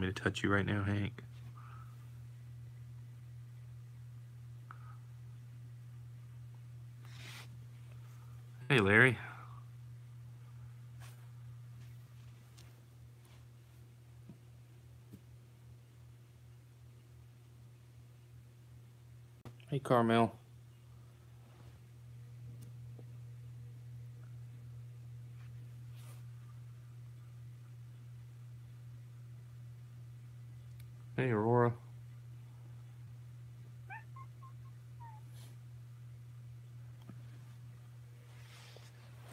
me to touch you right now, Hank? Hey, Larry. Hey, Carmel. Hey, Aurora.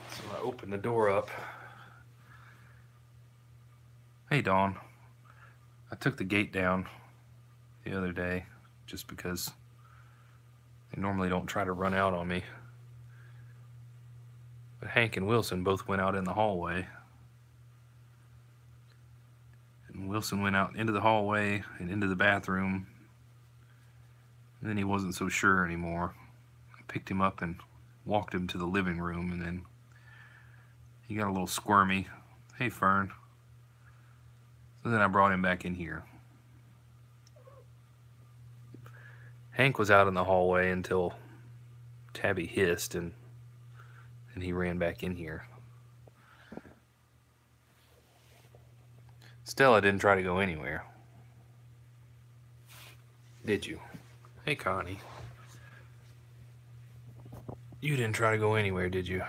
So I opened the door up. Hey, Dawn. I took the gate down the other day just because they normally don't try to run out on me. But Hank and Wilson both went out in the hallway. And Wilson went out into the hallway and into the bathroom. And then he wasn't so sure anymore. I picked him up and walked him to the living room, and then he got a little squirmy. Hey, Fern. So then I brought him back in here. Hank was out in the hallway until Tabby hissed, and he ran back in here. Stella didn't try to go anywhere. Did you? Hey, Connie. You didn't try to go anywhere, did you?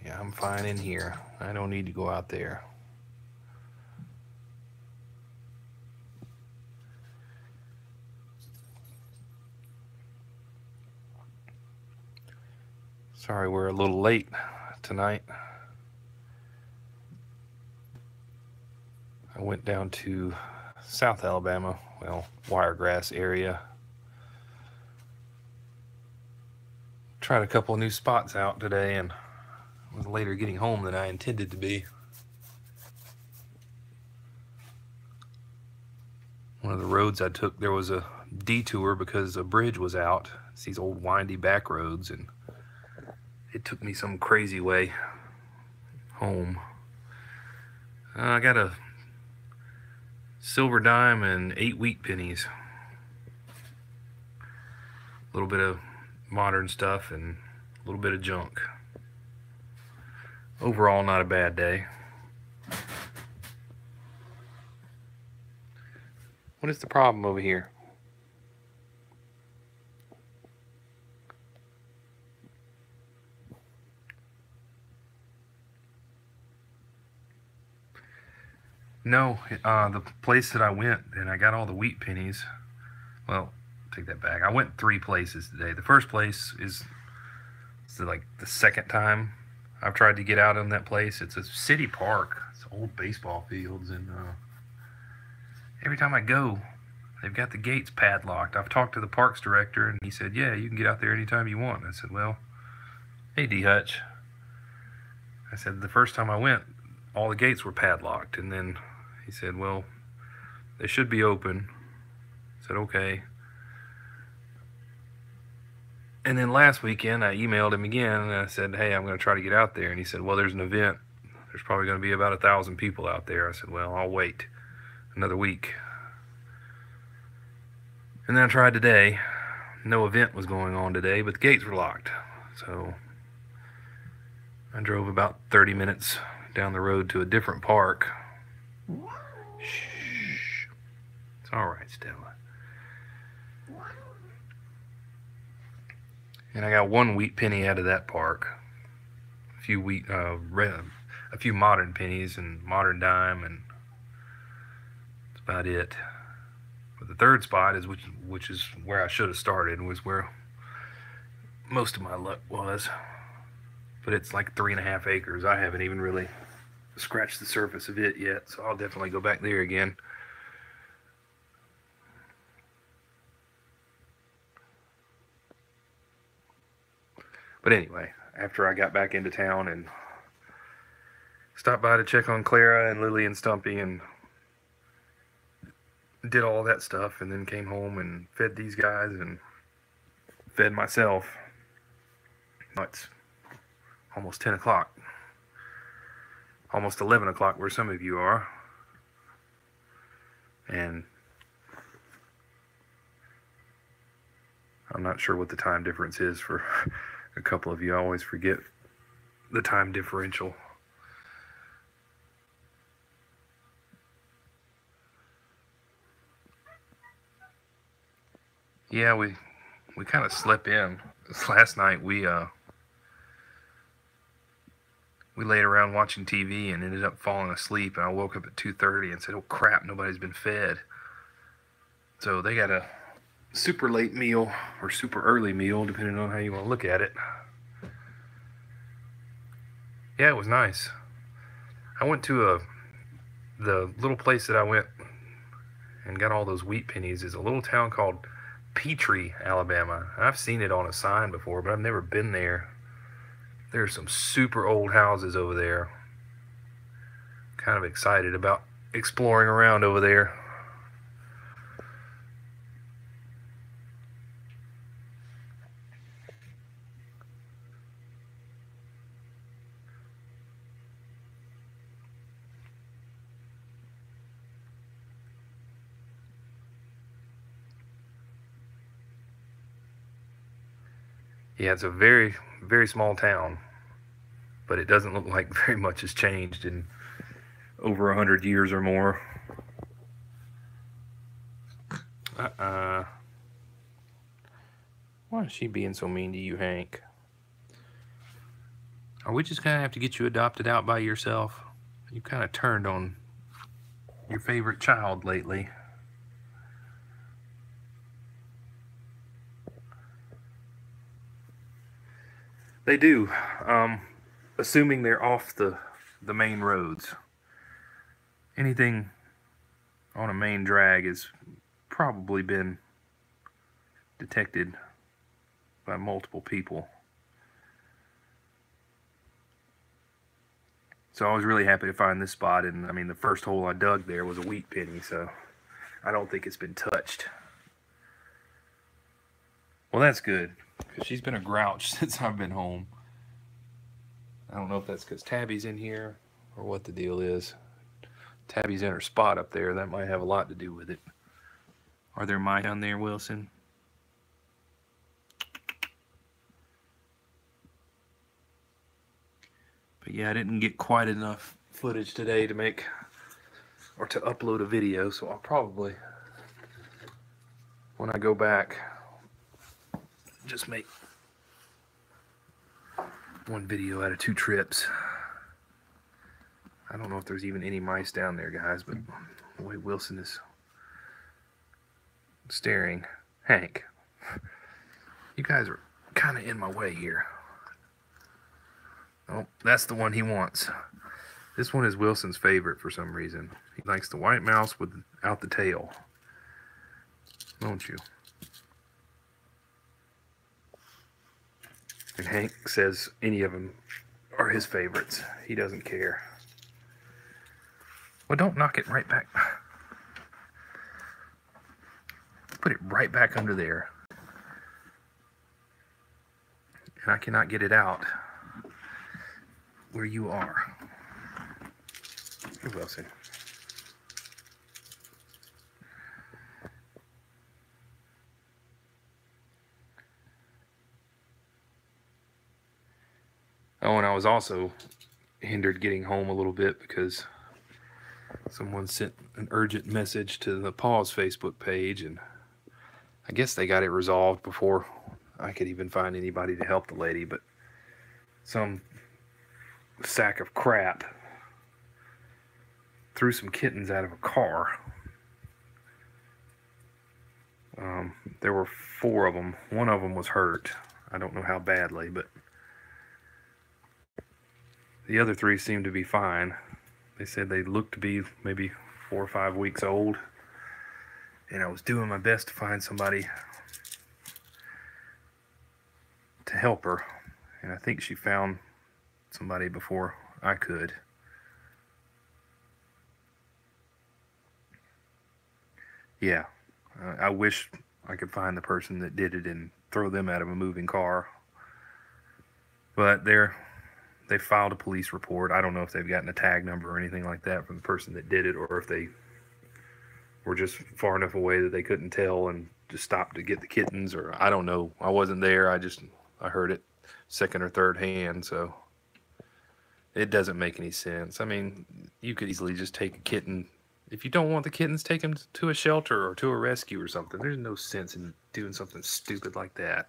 Yeah, I'm fine in here. I don't need to go out there. Sorry we're a little late tonight. I went down to South Alabama, well, Wiregrass area. Tried a couple of new spots out today and was later getting home than I intended to be. One of the roads I took, there was a detour because a bridge was out. It's these old windy back roads, and it took me some crazy way home. I got a silver dime and 8 wheat pennies. A little bit of modern stuff and a little bit of junk. Overall, not a bad day. What is the problem over here? No, the place that I went and I got all the wheat pennies. Well, take that back. I went 3 places today. The first place is like the second time I've tried to get out on that place. It's a city park. It's old baseball fields, and every time I go, they've got the gates padlocked. I've talked to the parks director, and he said, yeah, you can get out there anytime you want. I said, well, hey, D. Hutch. I said, the first time I went, all the gates were padlocked. And then he said, well, they should be open. I said, okay. And then last weekend, I emailed him again, and I said, hey, I'm going to try to get out there. And he said, well, there's an event. There's probably going to be about 1,000 people out there. I said, well, I'll wait another week. And then I tried today. No event was going on today, but the gates were locked. So I drove about 30 minutes down the road to a different park. Shh. It's all right, Stella. And I got 1 wheat penny out of that park. A few modern pennies and modern dime, and that's about it. But the third spot is which is where I should have started, was where most of my luck was. But it's like 3.5 acres. I haven't even really scratched the surface of it yet, so I'll definitely go back there again. But anyway, after I got back into town and stopped by to check on Clara and Lily and Stumpy and did all that stuff, and then came home and fed these guys and fed myself. Nuts. almost 10 o'clock. Almost 11 o'clock where some of you are. And I'm not sure what the time difference is for a couple of you. I always forget the time differential. Yeah, we kind of slept in. Last night we laid around watching TV and ended up falling asleep, and I woke up at 2:30 and said, "Oh crap, nobody's been fed." So they got a super late meal or super early meal, depending on how you want to look at it. Yeah, it was nice. I went to the little place that I went and got all those wheat pennies is a little town called Petrie, Alabama. I've seen it on a sign before, but I've never been there. There's some super old houses over there. Kind of excited about exploring around over there. Yeah, it's a very, very small town, but it doesn't look like very much has changed in over 100 years or more. Why is she being so mean to you, Hank? Are we just gonna have to get you adopted out by yourself? You kind of turned on your favorite child lately. They do, assuming they're off the main roads. Anything on a main drag has probably been detected by multiple people. So I was really happy to find this spot, and I mean the first hole I dug there was a wheat penny, so I don't think it's been touched. Well, that's good, because she's been a grouch since I've been home. I don't know if that's because Tabby's in here or what the deal is. Tabby's in her spot up there. That might have a lot to do with it. Are there mice down there, Wilson? But yeah, I didn't get quite enough footage today to make or to upload a video, so I'll probably, when I go back, just make one video out of 2 trips. I don't know if there's even any mice down there, guys, but the way Wilson is staring. Hank, you guys are kind of in my way here. Oh, that's the one he wants. This one is Wilson's favorite for some reason. He likes the white mouse without the tail. Don't you? And Hank says any of them are his favorites. He doesn't care. Well, don't knock it right back. Put it right back under there. And I cannot get it out where you are. Here, Wilson. Oh, and I was also hindered getting home a little bit because someone sent an urgent message to the Paw's Facebook page, and I guess they got it resolved before I could even find anybody to help the lady, but some sack of crap threw some kittens out of a car. There were 4 of them. One of them was hurt. I don't know how badly, but the other 3 seemed to be fine. They said they looked to be maybe 4 or 5 weeks old, and I was doing my best to find somebody to help her, and I think she found somebody before I could. Yeah, I wish I could find the person that did it and throw them out of a moving car, but they're they filed a police report. I don't know if they've gotten a tag number or anything like that from the person that did it, or if they were just far enough away that they couldn't tell and just stopped to get the kittens, or I don't know. I wasn't there. I heard it second or third hand, so it doesn't make any sense. I mean, you could easily just take a kitten. If you don't want the kittens, take them to a shelter or to a rescue or something. There's no sense in doing something stupid like that.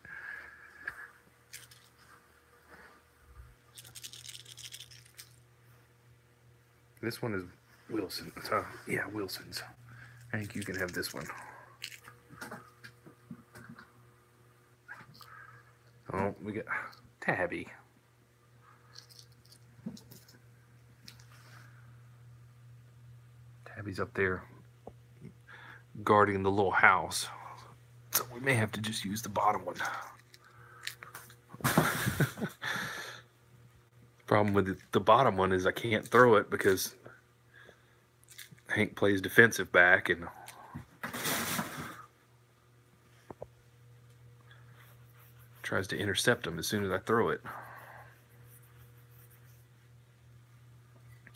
This one is Wilson. Yeah, Wilson's. I think you can have this one. Oh, we got Tabby. Tabby's up there guarding the little house. So we may have to just use the bottom one. Problem with the bottom one is I can't throw it because Hank plays defensive back and tries to intercept him as soon as I throw it.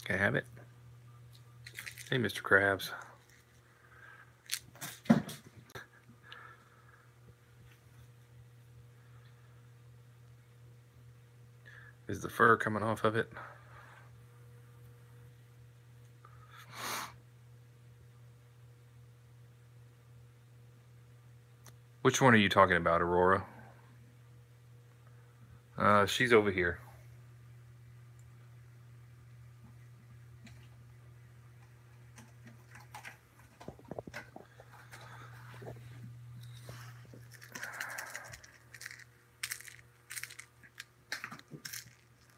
Can I have it? Hey, Mr. Krabs. Is the fur coming off of it? Which one are you talking about, Aurora? She's over here.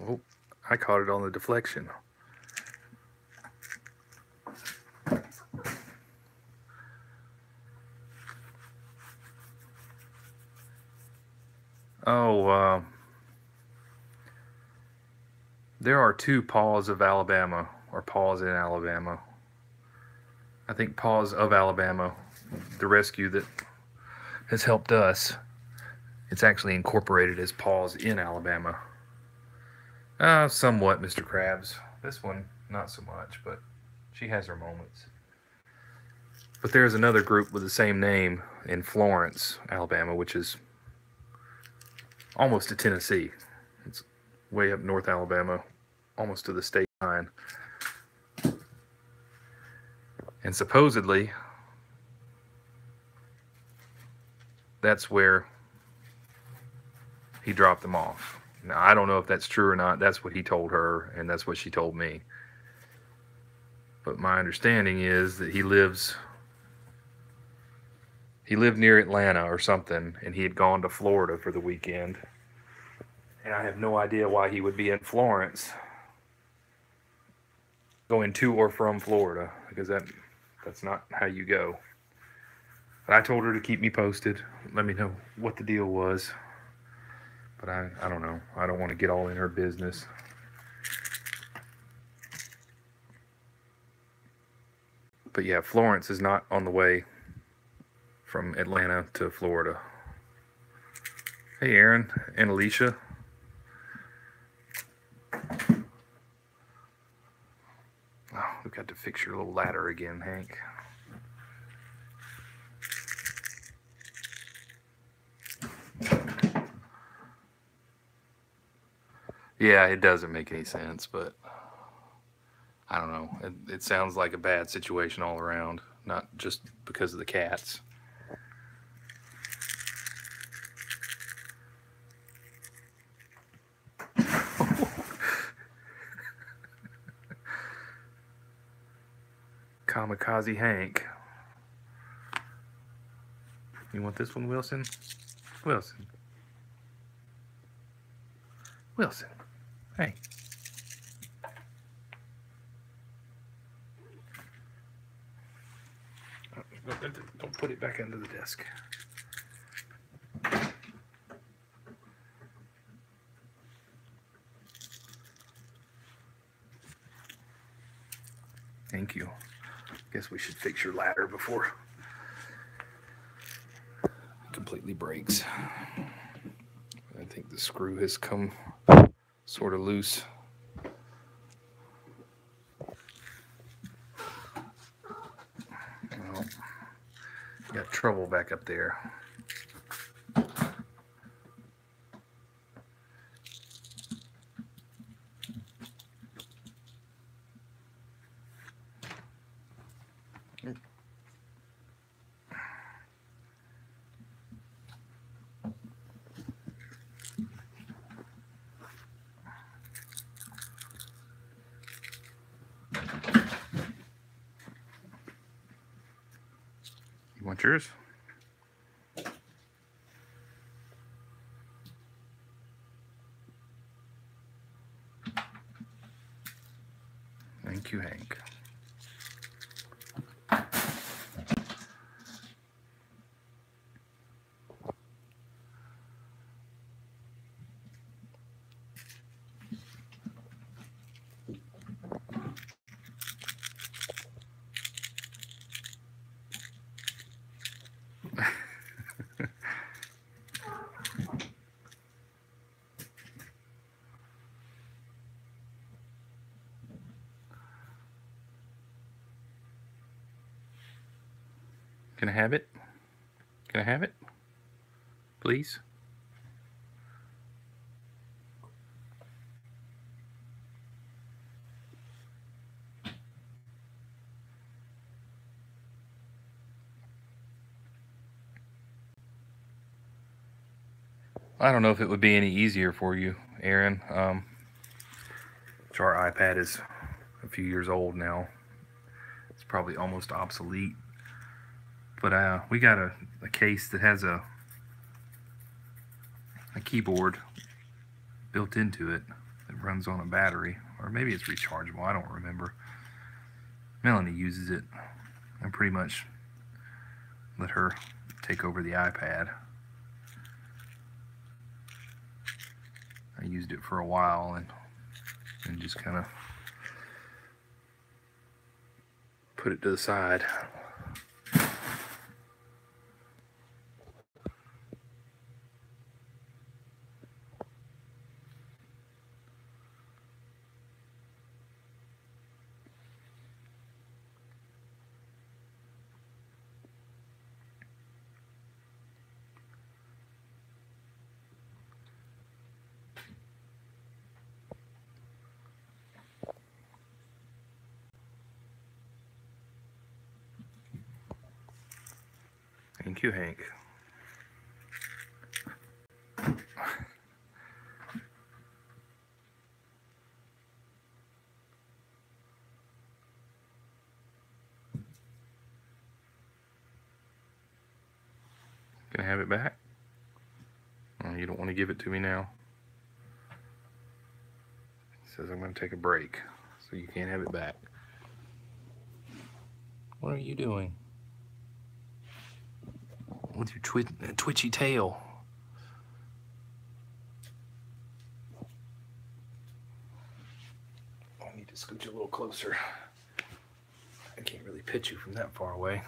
Oh, I caught it on the deflection. Oh, there are two Paws of Alabama, or Paws in Alabama. I think Paws of Alabama, the rescue that has helped us, it's actually incorporated as Paws in Alabama. Somewhat, Mr. Krabs. This one, not so much, but she has her moments. But there's another group with the same name in Florence, Alabama, which is almost to Tennessee. It's way up North Alabama, almost to the state line. And supposedly, that's where he dropped them off. Now, I don't know if that's true or not. That's what he told her, and that's what she told me. But my understanding is that he lived near Atlanta or something, and he had gone to Florida for the weekend. And I have no idea why he would be in Florence, going to or from Florida, because that's not how you go. But I told her to keep me posted, let me know what the deal was. But I don't know. I don't want to get all in her business. But yeah, Florence is not on the way from Atlanta to Florida. Hey, Aaron and Alicia. Oh, we've got to fix your little ladder again, Hank. Yeah, it doesn't make any sense, but I don't know. It sounds like a bad situation all around, not just because of the cats. Kamikaze Hank. You want this one, Wilson? Wilson. Wilson. Hey. Don't put it back under the desk. Thank you. Guess we should fix your ladder before it completely breaks. I think the screw has come sort of loose. trouble back up there. You want yours? Thank you, Hank. Can I have it? Can I have it? Please? I don't know if it would be any easier for you, Aaron. Our iPad is a few years old now. It's probably almost obsolete. But we got a case that has a keyboard built into it that runs on a battery, or maybe it's rechargeable, I don't remember. Melanie uses it. I pretty much let her take over the iPad. I used it for a while and just kind of put it to the side. Thank you, Hank. Can I have it back? Oh, you don't want to give it to me now? It says I'm going to take a break, so you can't have it back. What are you doing? With your twitchy tail. I need to scooch a little closer. I can't really pitch you from that far away.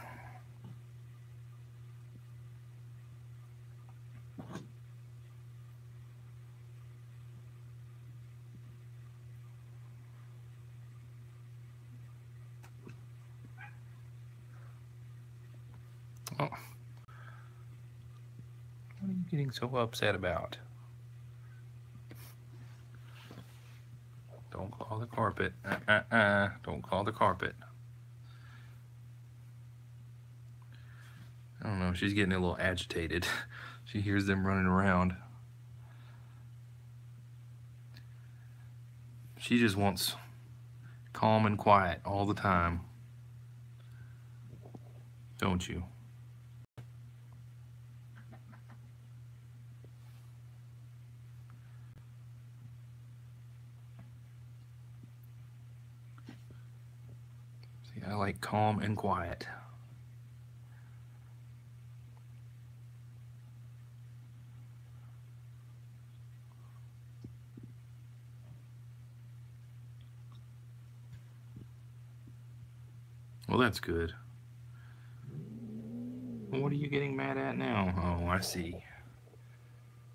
Oh. What are you getting so upset about? Don't claw the carpet. Don't claw the carpet. I don't know, she's getting a little agitated. She hears them running around. She just wants calm and quiet all the time. Don't you? See, I like calm and quiet. Well, that's good. What are you getting mad at now? Oh, I see.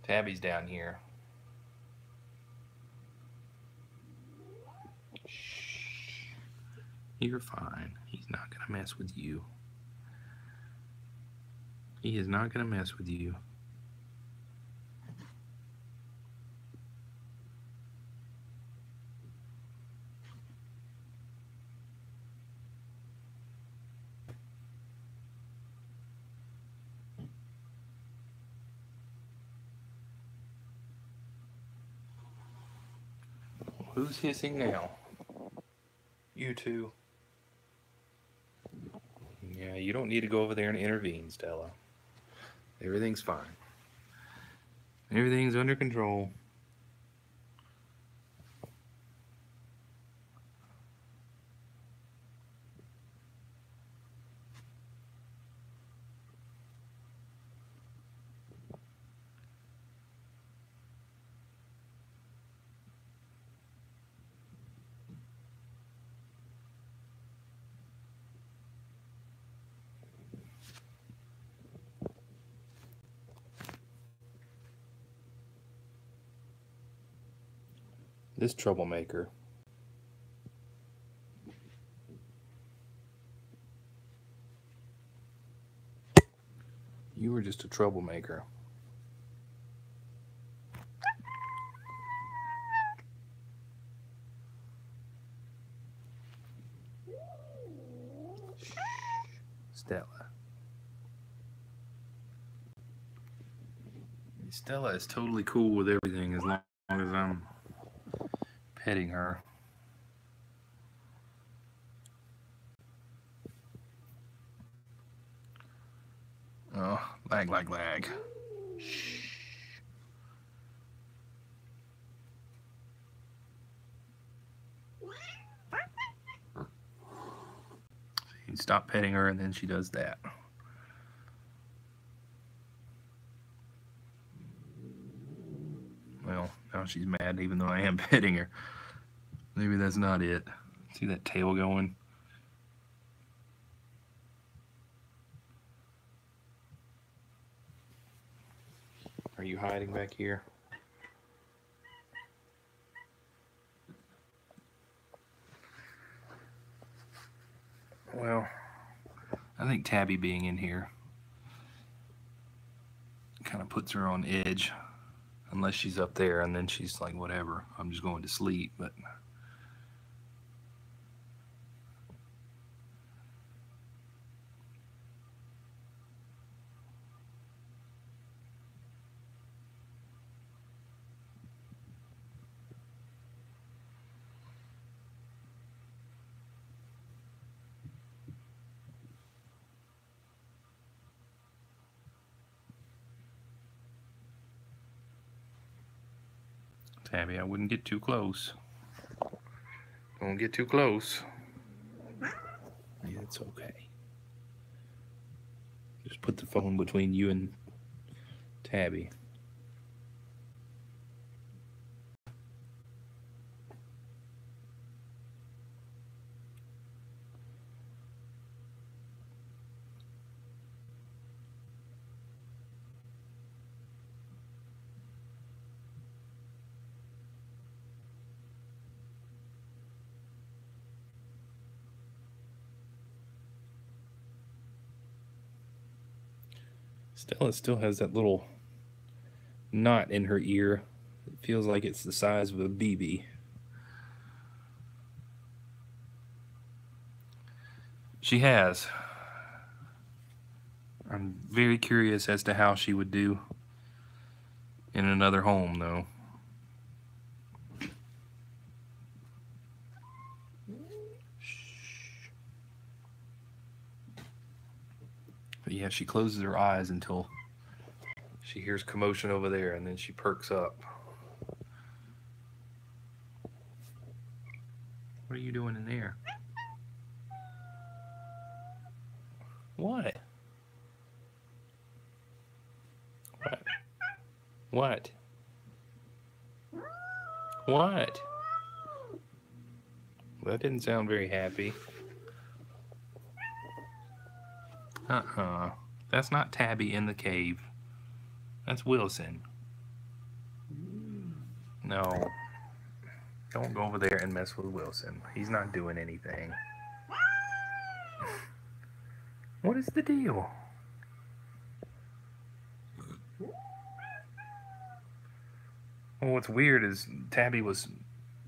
Tabby's down here. Shh. You're fine. He's not gonna mess with you. He is not going to mess with you. Who's hissing now? You two. Yeah, you don't need to go over there and intervene, Stella. Everything's fine. Everything's under control. This troublemaker. You were just a troublemaker. Shh. Stella. Stella is totally cool with everything as long as I'm petting her. Oh, lag. Shh. You stop petting her and then she does that. Well, now she's mad even though I am petting her. Maybe that's not it. See that tail going? Are you hiding back here? Well, I think Tabby being in here kind of puts her on edge. Unless she's up there and then she's like, whatever, I'm just going to sleep. But Tabby, I wouldn't get too close. Don't get too close. Yeah, it's okay. Just put the phone between you and Tabby. Stella still has that little knot in her ear. It feels like it's the size of a BB. She has. I'm very curious as to how she would do in another home, though. But yeah, she closes her eyes until she hears commotion over there, and then she perks up. What are you doing in there? What? What? What? That didn't sound very happy. That's not Tabby in the cave. That's Wilson. No. Don't go over there and mess with Wilson. He's not doing anything. What is the deal? Well, what's weird is Tabby was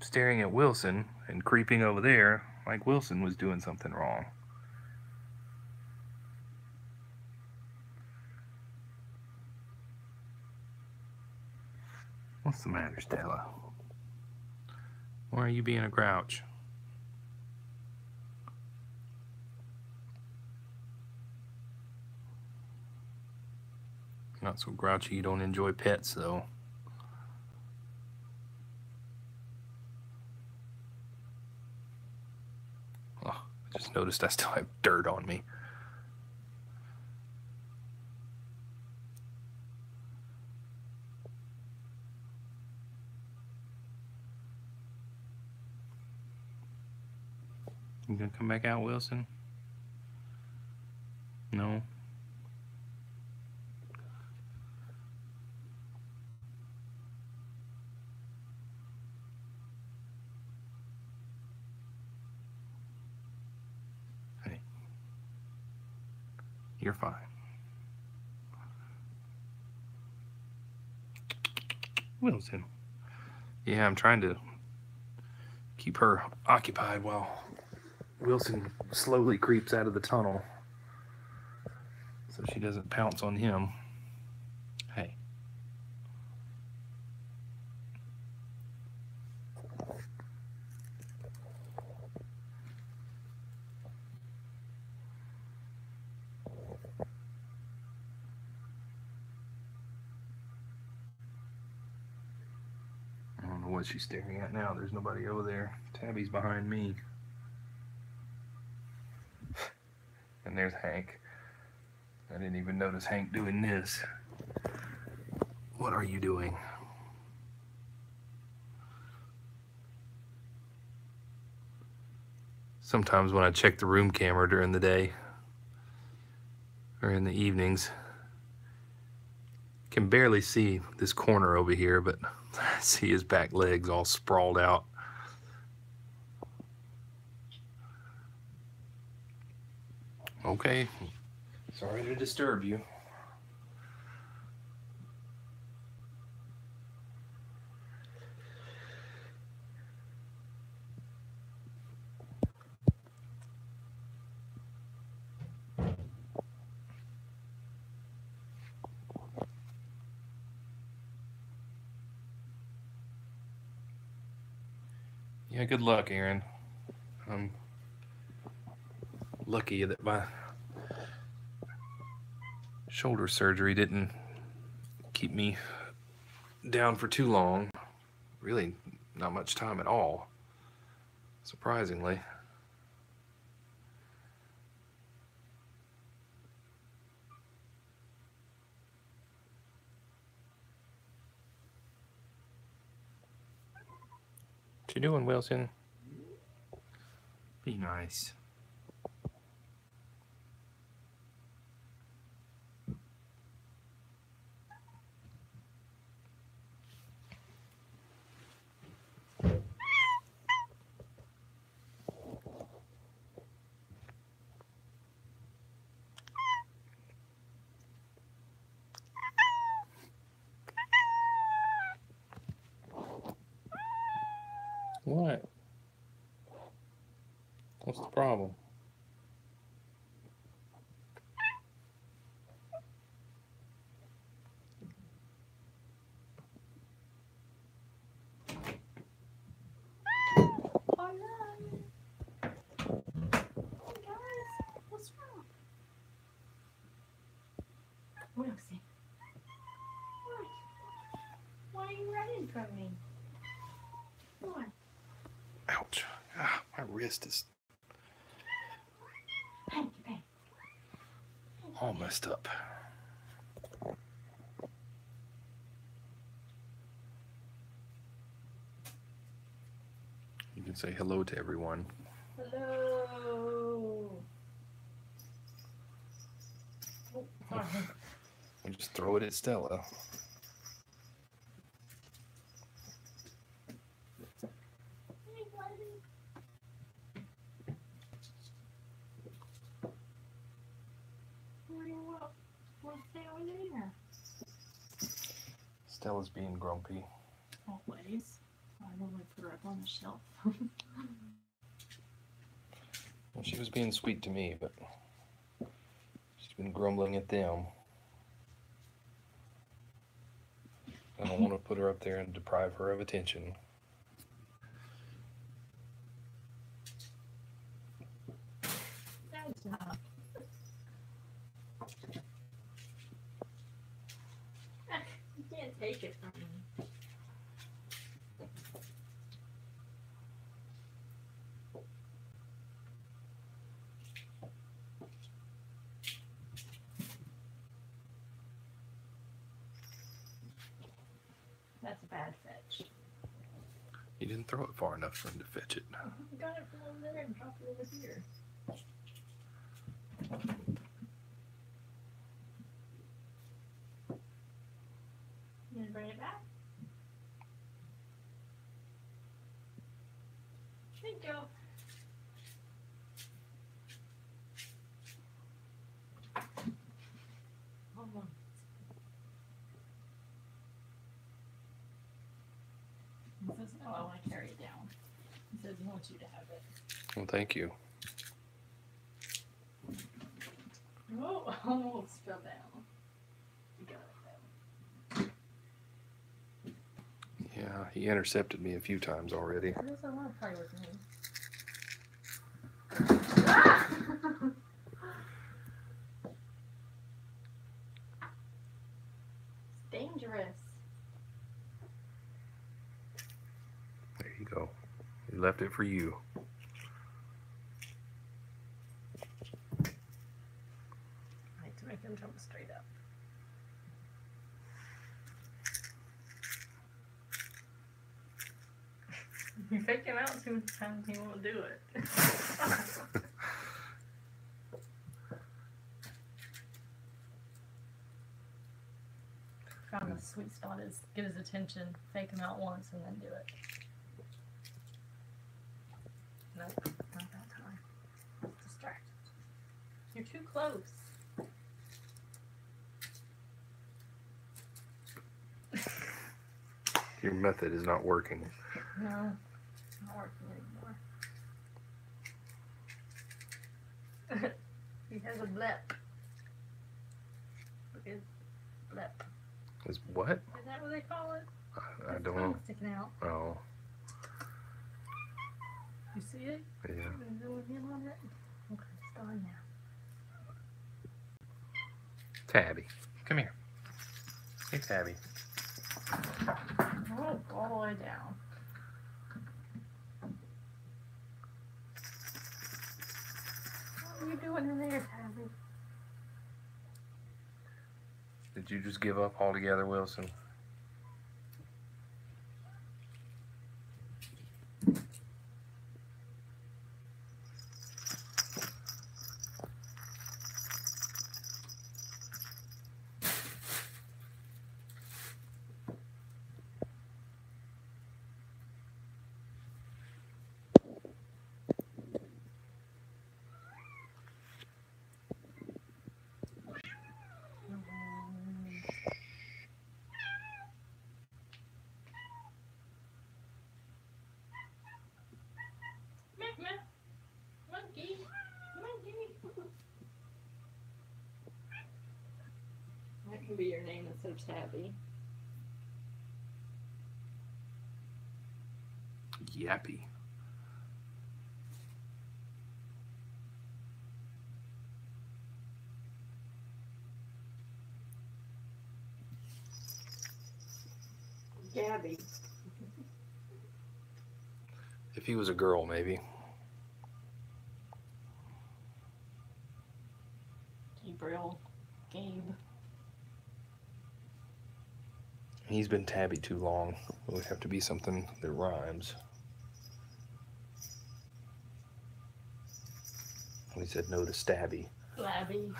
staring at Wilson and creeping over there like Wilson was doing something wrong. What's the matter, Stella? Why are you being a grouch? Not so grouchy you don't enjoy pets, though. Oh, I just noticed I still have dirt on me. You gonna come back out, Wilson? No? Hey. You're fine. Wilson. Yeah, I'm trying to keep her occupied while Wilson slowly creeps out of the tunnel so she doesn't pounce on him. Hey. I don't know what she's staring at now. There's nobody over there. Tabby's behind me. And there's Hank. I didn't even notice Hank doing this. What are you doing? Sometimes when I check the room camera during the day or in the evenings, I can barely see this corner over here, but I see his back legs all sprawled out. Okay, sorry to disturb you. Yeah, good luck, Aaron. I'm lucky that my shoulder surgery didn't keep me down for too long. Really, not much time at all, surprisingly. What you doing, Wilson? Be nice. What? What's the problem? Wilson. What? Why are you running from me? What? Ouch. Ah, my wrist is all messed up. You can say hello to everyone. Hello. Oh, sorry. I'll just throw it at Stella. What's that over there? Stella's being grumpy. Always. I normally put her up on the shelf. Well, she was being sweet to me, but she's been grumbling at them. I don't want to put her up there and deprive her of attention. That's not. You can't take it from me. That's a bad fetch. You didn't throw it far enough for him to fetch it. You got it from over there and dropped it over here. You gonna bring it back? Thank you. Hold on. He says, oh, I want to carry it down. He says he wants you to have it. Well, thank you. Oh, almost fell down. You got it though. Yeah, he intercepted me a few times already. He doesn't want to play with me. Ah! It's dangerous. There you go. He left it for you. I like to make him jump straight up. You fake him out too many times, he won't do it. Found the sweet spot is get his attention, fake him out once, and then do it. Nope, not that time. It's distracted. You're too close. Your method is not working. No, not working anymore. He has a blep. Look at blep. Is what? Is that what they call it? I His don't tongue know. sticking out. Oh, You see it? yeah. Is it with him on it? Okay, it's gone now. Tabby, come here. Hey, Tabby. Oh, all the way down. What are you doing in there, Tabby? Did you just give up altogether, Wilson? Monkey. Monkey. That can be your name instead of Tabby. Yappy. Gabby. If he was a girl, maybe. Gabriel. Gabe. He's been Tabby too long. It would have to be something that rhymes. He said no to Stabby. Flabby.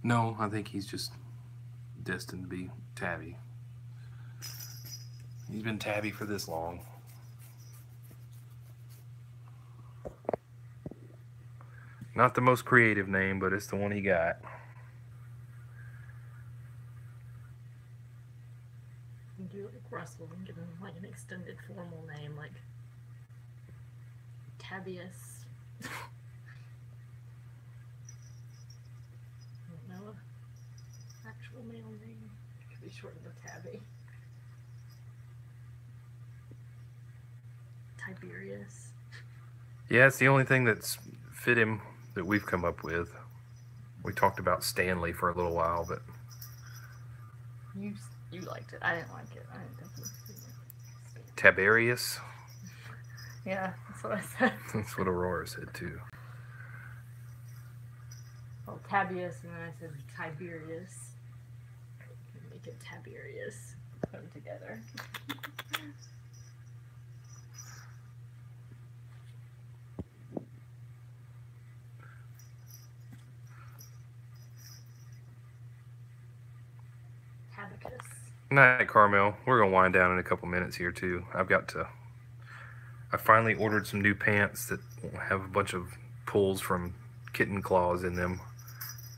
No, I think he's just destined to be Tabby. He's been Tabby for this long. Not the most creative name, but it's the one he got. You do like Russell and give him like an extended formal name like Tabbius. I don't know. Actual male name. It could be shortened to Tabby. Tiberius. Yeah, it's the only thing that's fit him that we've come up with. We talked about Stanley for a little while, but you liked it. I didn't like it. I didn't think you liked it. Tiberius. Yeah, that's what I said. That's what Aurora said too. Well, Tabius, and then I said Tiberius. Make it Tiberius. Put them together. Tabicus. Night, Carmel. We're gonna wind down in a couple minutes here too. I finally ordered some new pants that have a bunch of pulls from kitten claws in them.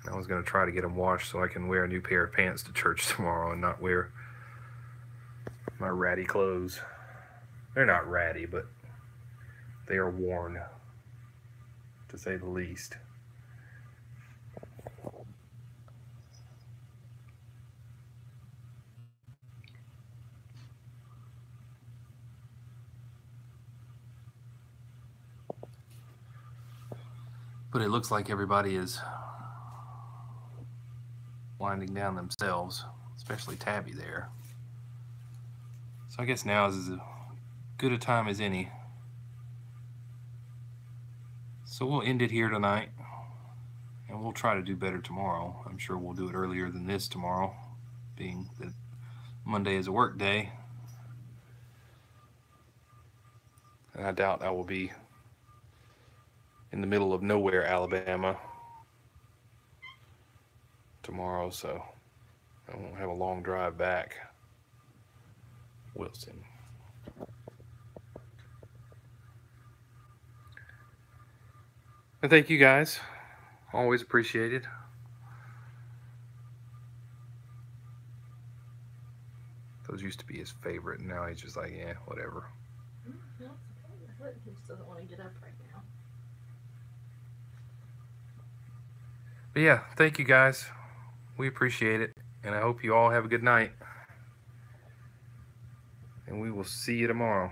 I was gonna try to get them washed so I can wear a new pair of pants to church tomorrow and not wear my ratty clothes. They're not ratty, but they are worn, to say the least. But it looks like everybody is winding down themselves, especially Tabby there. So I guess now is as good a time as any. So we'll end it here tonight, and we'll try to do better tomorrow. I'm sure we'll do it earlier than this tomorrow, being that Monday is a work day. And I doubt I will be in the middle of nowhere, Alabama tomorrow, so I won't have a long drive back. Wilson. And thank you guys. Always appreciated. Those used to be his favorite, and now he's just like, yeah, whatever. No, it's okay. He just doesn't want to get up right now. But yeah, thank you guys. We appreciate it, and I hope you all have a good night. And we will see you tomorrow.